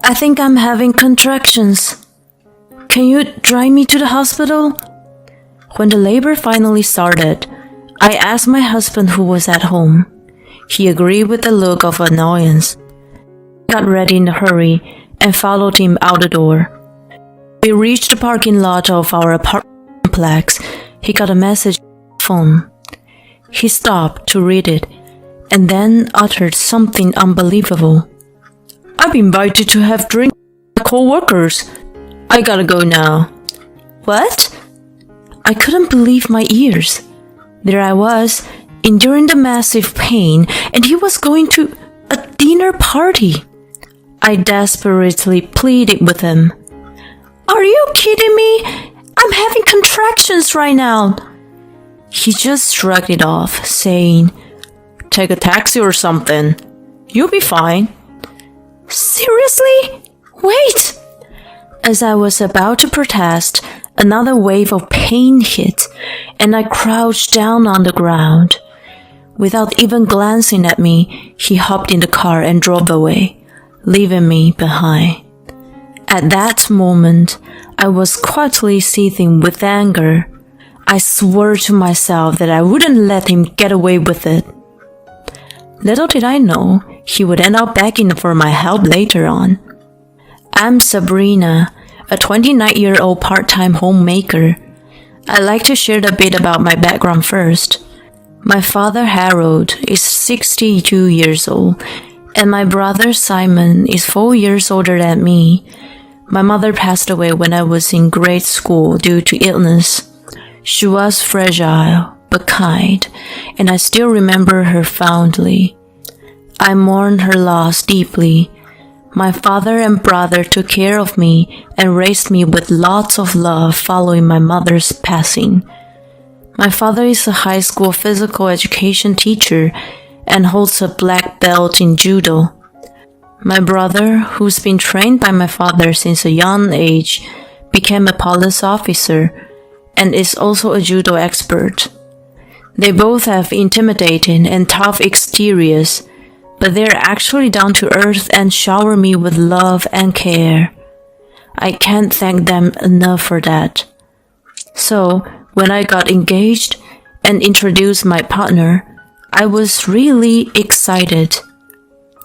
I think I'm having contractions. Can you drive me to the hospital? When the labor finally started, I asked my husband who was at home. He agreed with a look of annoyance. I got ready in a hurry and followed him out the door. We reached the parking lot of our apartment complex. He got a message on the phone. He stopped to read it and then uttered something unbelievable. I've been invited to have drinks with my co-workers. I gotta go now. What? I couldn't believe my ears. There I was, enduring the massive pain, and he was going to a dinner party. I desperately pleaded with him. Are you kidding me? I'm having contractions right now. He just shrugged it off, saying, Take a taxi or something. You'll be fine. Seriously? Wait! As I was about to protest, another wave of pain hit, and I crouched down on the ground. Without even glancing at me, he hopped in the car and drove away, leaving me behind. At that moment, I was quietly seething with anger. I swore to myself that I wouldn't let him get away with it. Little did I know, he would end up begging for my help later on. I'm Sabrina, a 29-year-old part-time homemaker. I'd like to share a bit about my background first. My father, Harold, is 62 years old, and my brother, Simon, is 4 years older than me. My mother passed away when I was in grade school due to illness. She was fragile but kind, and I still remember her fondly. I mourn her loss deeply. My father and brother took care of me and raised me with lots of love following my mother's passing. My father is a high school physical education teacher and holds a black belt in judo. My brother, who's been trained by my father since a young age, became a police officer and is also a judo expert. They both have intimidating and tough exteriors, but they're actually down to earth and shower me with love and care. I can't thank them enough for that. So, when I got engaged and introduced my partner, I was really excited.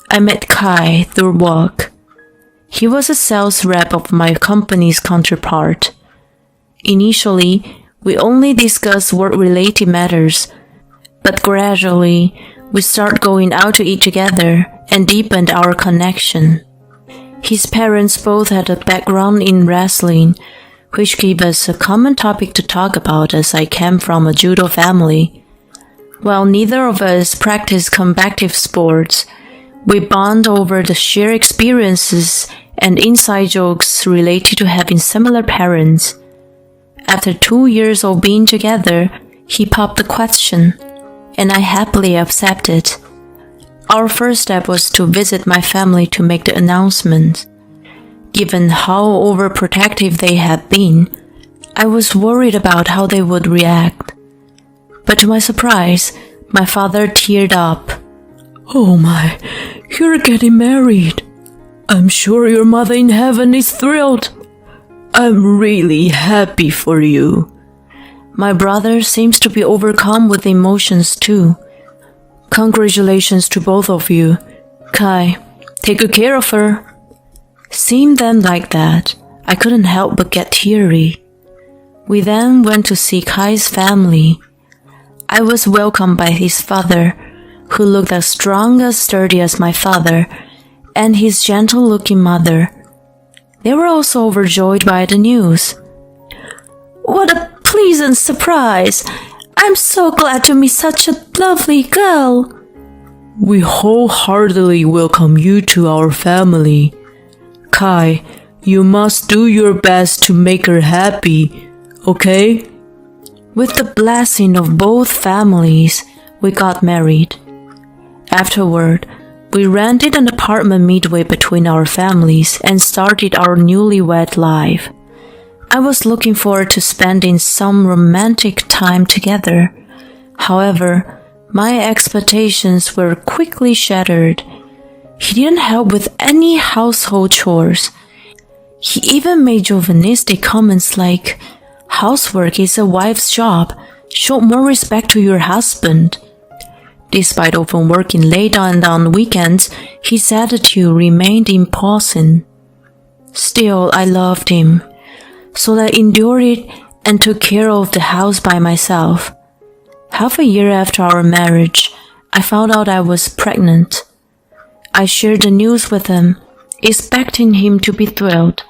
I met Kai through work. He was a sales rep of my company's counterpart. Initially, we only discussed work-related matters, but gradually, we started going out to eat together and deepened our connection. His parents both had a background in wrestling, which gave us a common topic to talk about as I came from a judo family. While neither of us practiced combative sports, we bond over the shared experiences and inside jokes related to having similar parents. After 2 years of being together, he popped the question, and I happily accepted. Our first step was to visit my family to make the announcement. Given how overprotective they had been, I was worried about how they would react. But to my surprise, my father teared up. Oh my, you're getting married. I'm sure your mother in heaven is thrilled. I'm really happy for you. My brother seems to be overcome with emotions too. Congratulations to both of you. Kai, take good care of her. Seeing them like that, I couldn't help but get teary. We then went to see Kai's family. I was welcomed by his father, who looked as strong and sturdy as my father, and his gentle-looking mother. They were also overjoyed by the news. What a pleasant surprise! I'm so glad to meet such a lovely girl. We wholeheartedly welcome you to our family. Kai, you must do your best to make her happy, okay? With the blessing of both families, we got married. Afterward, we rented an apartment midway between our families and started our newlywed life. I was looking forward to spending some romantic time together. However, my expectations were quickly shattered. He didn't help with any household chores. He even made chauvinistic comments like, "Housework is a wife's job. Show more respect to your husband." Despite often working late and on weekends, his attitude remained imposing. Still, I loved him, so I endured it and took care of the house by myself. Half a year after our marriage, I found out I was pregnant. I shared the news with him, expecting him to be thrilled,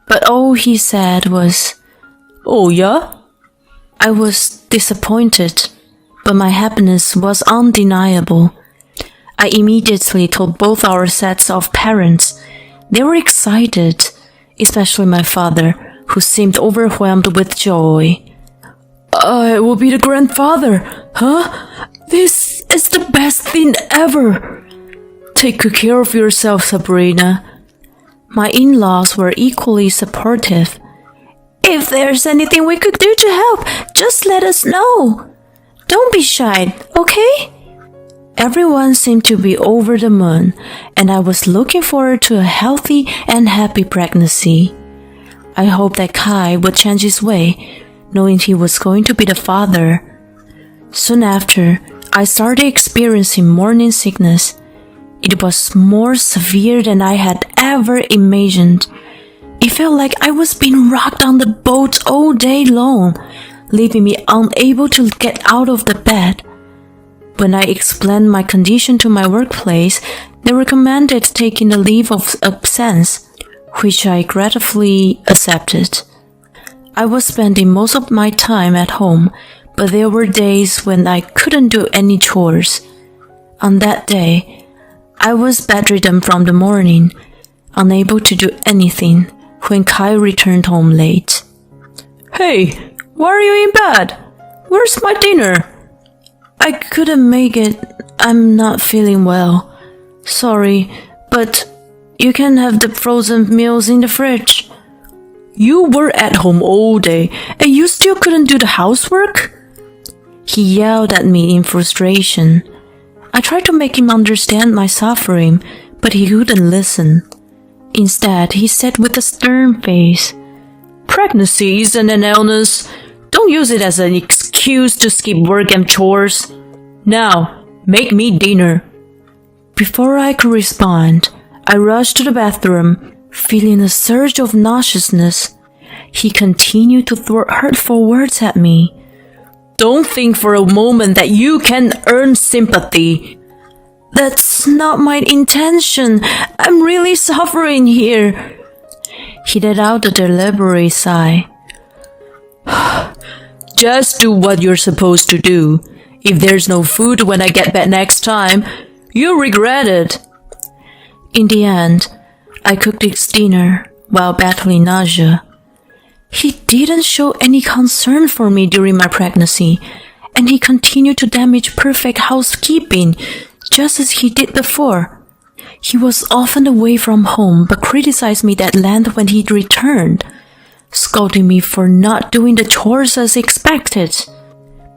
but all he said was, "Oh yeah?" I was disappointed, but my happiness was undeniable. I immediately told both our sets of parents. They were excited, especially my father, who seemed overwhelmed with joy. "I will be the grandfather, huh? This is the best thing ever. Take good care of yourself, Sabrina." My in-laws were equally supportive. "If there's anything we could do to help, just let us know. Don't be shy, okay?" Everyone seemed to be over the moon, and I was looking forward to a healthy and happy pregnancy. I hoped that Kai would change his way, knowing he was going to be the father. Soon after, I started experiencing morning sickness. It was more severe than I had ever imagined. It felt like I was being rocked on the boat all day long, leaving me unable to get out of the bed. When I explained my condition to my workplace, they recommended taking a leave of absence, which I gratefully accepted. I was spending most of my time at home, but there were days when I couldn't do any chores. On that day, I was bedridden from the morning, unable to do anything when Kai returned home late. "Hey, why are you in bed? Where's my dinner?" "I couldn't make it. I'm not feeling well. Sorry, but you can have the frozen meals in the fridge." "You were at home all day, and you still couldn't do the housework?" He yelled at me in frustration. I tried to make him understand my suffering, but he wouldn't listen. Instead, he said with a stern face, "Pregnancy isn't an illness. Don't use it as an excuse to skip work and chores. Now, make me dinner." Before I could respond, I rushed to the bathroom, feeling a surge of nauseousness. He continued to throw hurtful words at me. "Don't think for a moment that you can earn sympathy." "That's not my intention. I'm really suffering here." He let out a deliberate sigh. "Just do what you're supposed to do. If there's no food when I get back next time, you'll regret it." In the end, I cooked his dinner while battling nausea. He didn't show any concern for me during my pregnancy, and he continued to damage perfect housekeeping just as he did before. He was often away from home but criticized me at length when he returned, scolding me for not doing the chores as expected.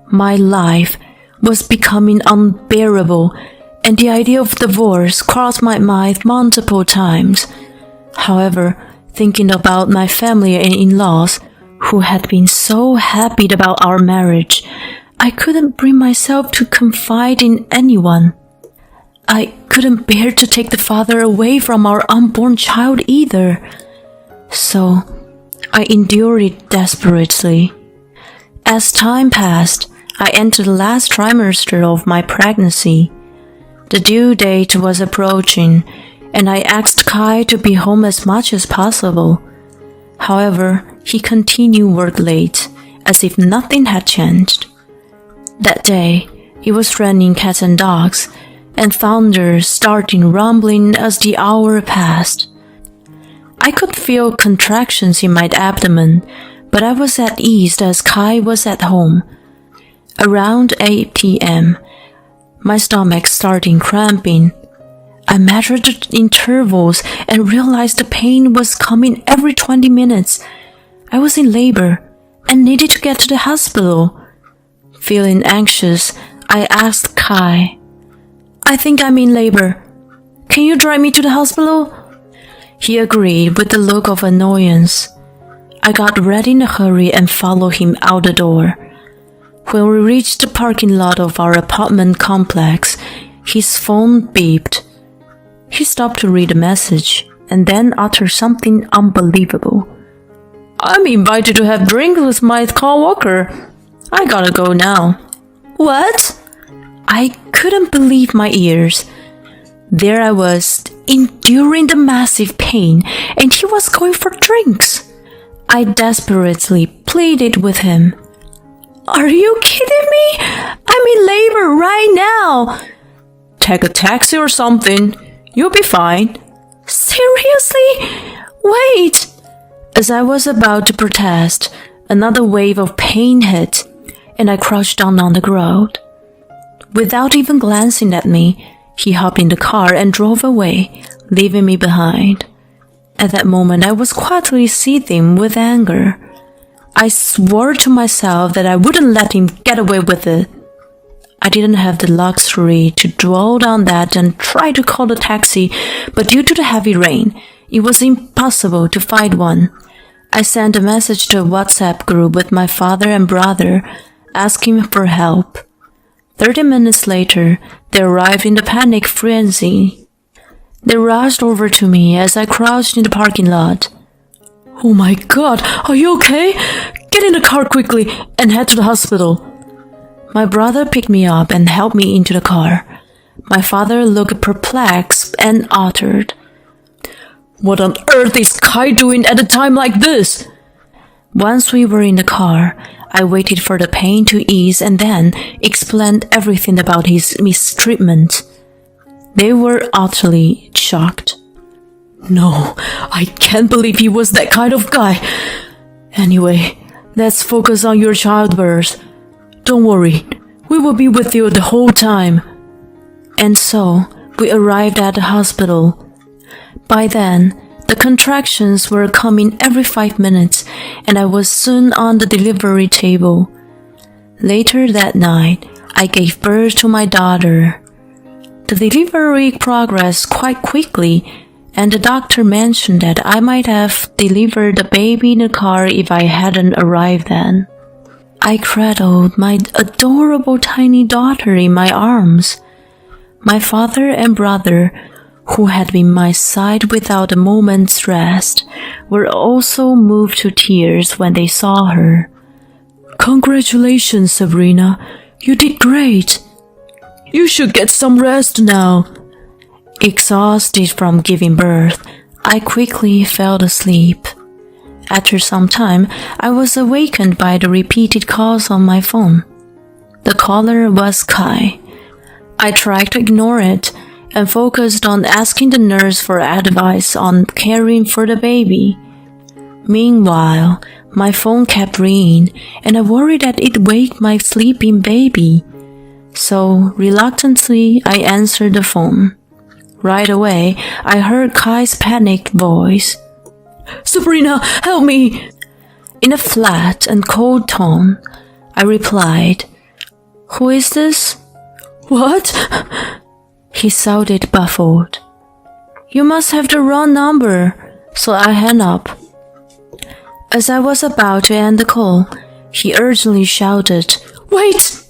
My life was becoming unbearable, and the idea of divorce crossed my mind multiple times. However, thinking about my family and in-laws, who had been so happy about our marriage, I couldn't bring myself to confide in anyone. I couldn't bear to take the father away from our unborn child either. So, I endured it desperately. As time passed, I entered the last trimester of my pregnancy. The due date was approaching, and I asked Kai to be home as much as possible. However, he continued work late, as if nothing had changed. That day, he was running cats and dogs, and thunder started rumbling as the hour passed. I could feel contractions in my abdomen, but I was at ease as Kai was at home. Around 8 p.m., my stomach started cramping. I measured the intervals and realized the pain was coming every 20 minutes. I was in labor and needed to get to the hospital. Feeling anxious, I asked Kai, "I think I'm in labor. Can you drive me to the hospital? He agreed with a look of annoyance. I got ready in a hurry and followed him out the door. When we reached the parking lot of our apartment complex, his phone beeped. He stopped to read the message and then uttered something unbelievable. I'm invited to have drinks with my coworker. I gotta go now. What? I couldn't believe my ears. There I was, enduring the massive pain, and he was going for drinks. I desperately pleaded with him. Are you kidding me? I'm in labor right now. Take a taxi or something. You'll be fine. Seriously? Wait. As I was about to protest, another wave of pain hit, and I crouched down on the ground. Without even glancing at me, he hopped in the car and drove away, leaving me behind. At that moment, I was quietly seething with anger. I swore to myself that I wouldn't let him get away with it. I didn't have the luxury to dwell on that and try to call a taxi, but due to the heavy rain, it was impossible to find one. I sent a message to a WhatsApp group with my father and brother, asking for help. 30 minutes later, they arrived in a panic frenzy. They rushed over to me as I crouched in the parking lot. Oh my God, are you okay? Get in the car quickly and head to the hospital. My brother picked me up and helped me into the car. My father looked perplexed and uttered, What on earth is Kai doing at a time like this? Once we were in the car, I waited for the pain to ease and then explained everything about his mistreatment. They were utterly shocked. No, I can't believe he was that kind of guy. Anyway, let's focus on your childbirth. Don't worry, we will be with you the whole time. And so, we arrived at the hospital. By then, the contractions were coming every 5 minutes, and I was soon on the delivery table. Later that night, I gave birth to my daughter. The delivery progressed quite quickly, and the doctor mentioned that I might have delivered the baby in the car if I hadn't arrived then. I cradled my adorable tiny daughter in my arms. My father and brother, who had been by my side without a moment's rest, were also moved to tears when they saw her. Congratulations, Sabrina. You did great. You should get some rest now. Exhausted from giving birth, I quickly fell asleep. After some time, I was awakened by the repeated calls on my phone. The caller was Kai. I tried to ignore it and focused on asking the nurse for advice on caring for the baby. Meanwhile, my phone kept ringing, and I worried that it'd wake my sleeping baby. So, reluctantly, I answered the phone. Right away, I heard Kai's panicked voice. Sabrina, help me! In a flat and cold tone, I replied, Who is this? What? He sounded baffled. You must have the wrong number, so I hung up. As I was about to end the call, he urgently shouted, Wait!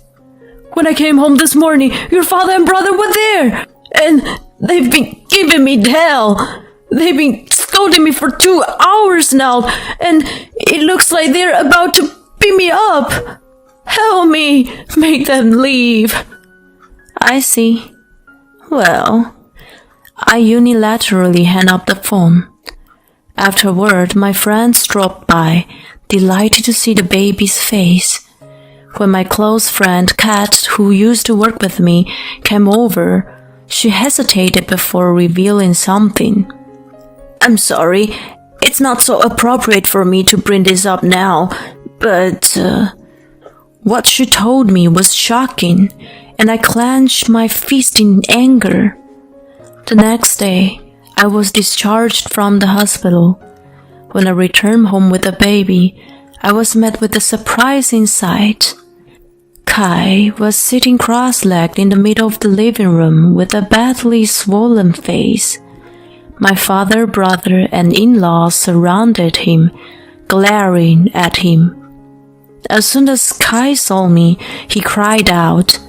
When I came home this morning, your father and brother were there, and they've been giving me hell. They've been scolding me for 2 hours now, and it looks like they're about to beat me up. Help me, make them leave. I see. Well, I unilaterally hung up the phone. Afterward, my friends dropped by, delighted to see the baby's face. When my close friend Kat, who used to work with me, came over, she hesitated before revealing something. I'm sorry, it's not so appropriate for me to bring this up now, but what she told me was shocking, and I clenched my fist in anger. The next day, I was discharged from the hospital. When I returned home with the baby, I was met with a surprising sight. Kai was sitting cross-legged in the middle of the living room with a badly swollen face. My father, brother, and in-laws surrounded him, glaring at him. As soon as Kai saw me, he cried out,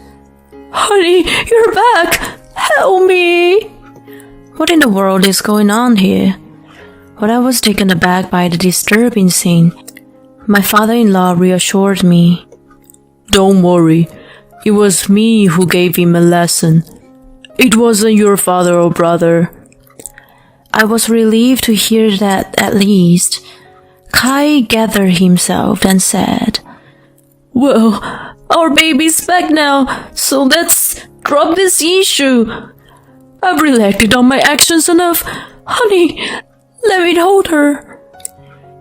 "Honey, you're back! Help me!" What in the world is going on here? When I was taken aback by the disturbing scene, my father-in-law reassured me. "Don't worry, it was me who gave him a lesson. It wasn't your father or brother." I was relieved to hear that at least. Kai gathered himself and said, "Well, our baby's back now, so let's drop this issue. I've reflected on my actions enough. Honey, let me hold her."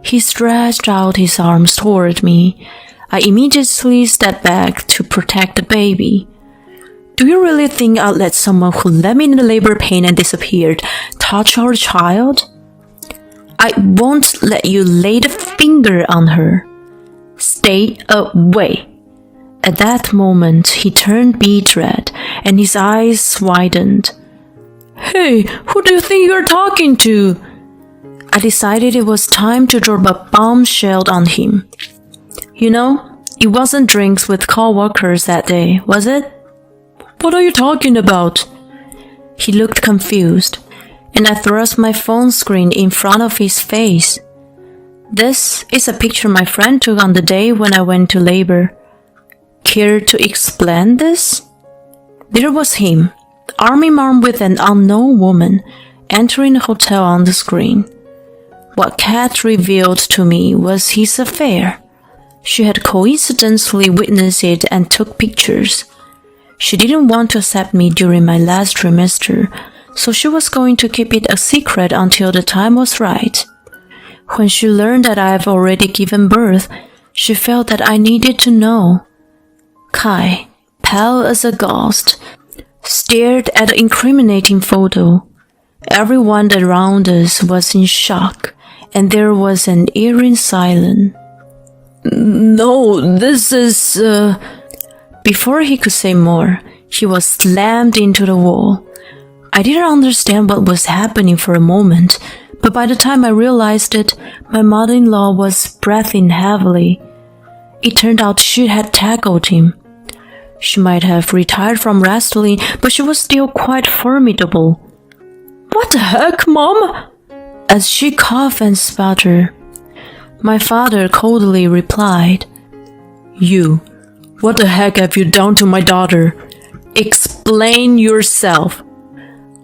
He stretched out his arms toward me. I immediately stepped back to protect the baby. "Do you really think I'll let someone who let me in the labor pain and disappeared touch our child? I won't let you lay the finger on her. Stay away." At that moment, he turned beet red and his eyes widened. "Hey, who do you think you're talking to?" I decided it was time to drop a bombshell on him. "You know, it wasn't drinks with co-workers that day, was it?" "What are you talking about?" He looked confused, and I thrust my phone screen in front of his face. "This is a picture my friend took on the day when I went to labor. Care to explain this?" There was him, arm in arm with an unknown woman, entering the hotel on the screen. What Kat revealed to me was his affair. She had coincidentally witnessed it and took pictures. She didn't want to accept me during my last trimester, so she was going to keep it a secret until the time was right. When she learned that I have already given birth, she felt that I needed to know. Kai, pale as a ghost, stared at the incriminating photo. Everyone around us was in shock, and there was an eerie silence. "No, this is..." Before he could say more, he was slammed into the wall. I didn't understand what was happening for a moment, but by the time I realized it, my mother-in-law was breathing heavily. It turned out she had tackled him. She might have retired from wrestling, but she was still quite formidable. "What the heck, Mom?" As she coughed and sputtered. My father coldly replied, "You, what the heck have you done to my daughter? Explain yourself."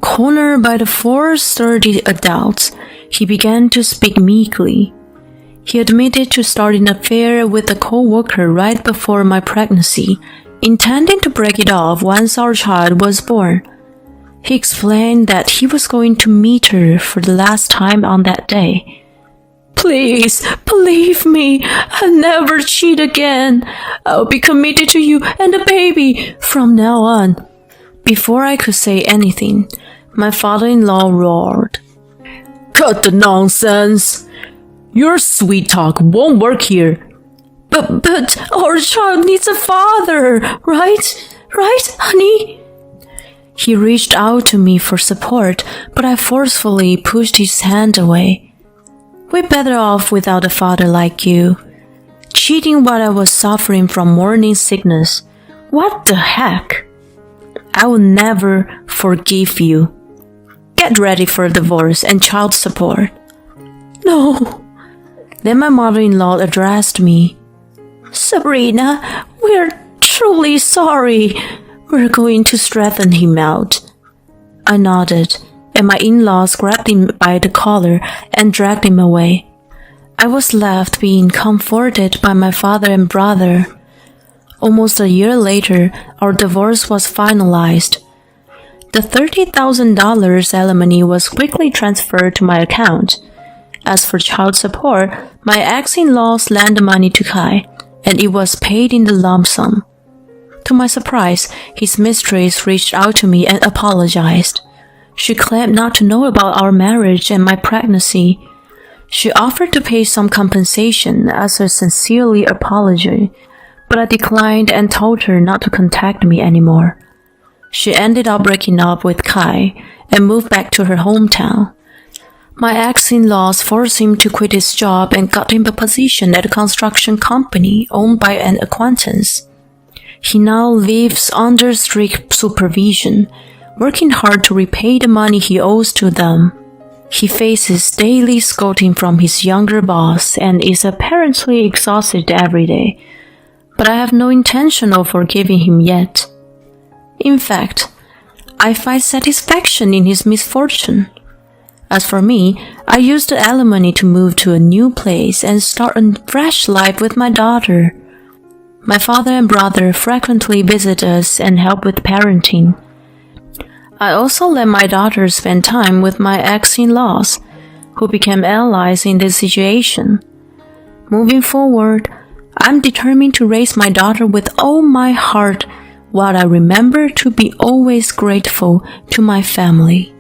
Cornered by the four sturdy adults, he began to speak meekly. He admitted to starting an affair with a co-worker right before my pregnancy, intending to break it off once our child was born. He explained that he was going to meet her for the last time on that day. "Please, believe me, I'll never cheat again. I'll be committed to you and the baby from now on." Before I could say anything, my father-in-law roared, "Cut the nonsense! Your sweet talk won't work here." But our child needs a father, right? Right, honey?" He reached out to me for support, but I forcefully pushed his hand away. "We're better off without a father like you. Cheating while I was suffering from morning sickness. What the heck? I will never forgive you. Get ready for divorce and child support." "No." Then my mother-in-law addressed me. "Sabrina, we're truly sorry. We're going to straighten him out." I nodded, and my in-laws grabbed him by the collar and dragged him away. I was left being comforted by my father and brother. Almost a year later, our divorce was finalized. The $30,000 alimony was quickly transferred to my account. As for child support, my ex-in-laws lent the money to Kai, and it was paid in the lump sum. To my surprise, his mistress reached out to me and apologized. She claimed not to know about our marriage and my pregnancy. She offered to pay some compensation as a sincere apology, but I declined and told her not to contact me anymore. She ended up breaking up with Kai and moved back to her hometown. My ex-in-laws forced him to quit his job and got him a position at a construction company owned by an acquaintance. He now lives under strict supervision, working hard to repay the money he owes to them. He faces daily scolding from his younger boss and is apparently exhausted every day, but I have no intention of forgiving him yet. In fact, I find satisfaction in his misfortune. As for me, I used the alimony to move to a new place and start a fresh life with my daughter. My father and brother frequently visit us and help with parenting. I also let my daughter spend time with my ex-in-laws, who became allies in this situation. Moving forward, I'm determined to raise my daughter with all my heart, while I remember to be always grateful to my family.